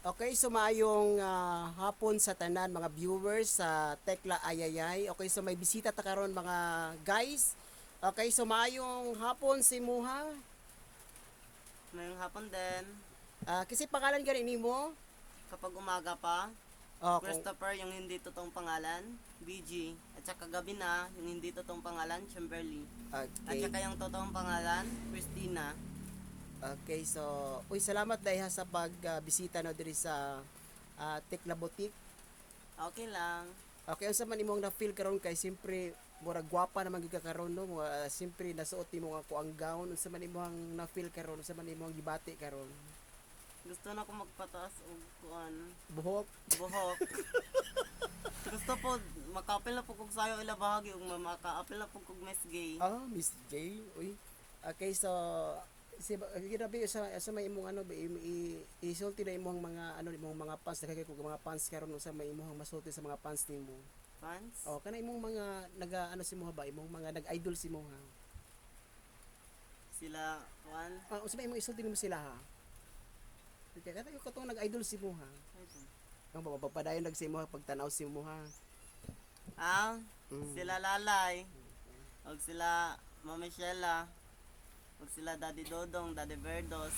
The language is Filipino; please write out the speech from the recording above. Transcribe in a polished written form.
Okay, so maayong hapon sa tanan mga viewers sa Tekla Ayayay. Okay, so may bisita ta karon mga guys. Okay, so maayong hapon si Muha. Ngayong hapon din, Kasi pangalan gani nimo? kapag umaga pa, Kung Christopher yung hindi totoong pangalan, BG. At saka gabi na, yung hindi totoong pangalan, Chamberlain. At okay. saka yung totoong pangalan, Christina. Okay, so salamat dahil sa pagbisita no diri sa Tekla Boutique. Okay lang. Okay, unsa man imong na-feel karon kay siyempre murag gwapa naman gyud ka karon no. Siyempre nasuot nimo nga ko ang gown. Unsa man imong na-feel karon? Unsa man imong gibati karon? Gusto na ko magpataas o kuan, Buhok. buhok. Gusto po, makapil na po kog sayo ila bahagi ug makaapil na po kog Miss Gay. Miss J. Uy. Okay, so grabe sa may imong ano isulti na imong mga ano imong mga fans nakakay ko mga fans karon sa may imong masulti sa mga fans nimo. Fans? Kana imong mga ano si mo ba imong mga nag-idol si mo ha. Sila, kuan. Unsa may imong isulti nimo sila ha? Kaya kada ko tong nag-idol si mo ha. Ang mapapadayon nag si mo pagtanaw si mo ha. Sila Lalay. Og sila Mama Shella. Og sila Daddy Dodong, Daddy Verdos.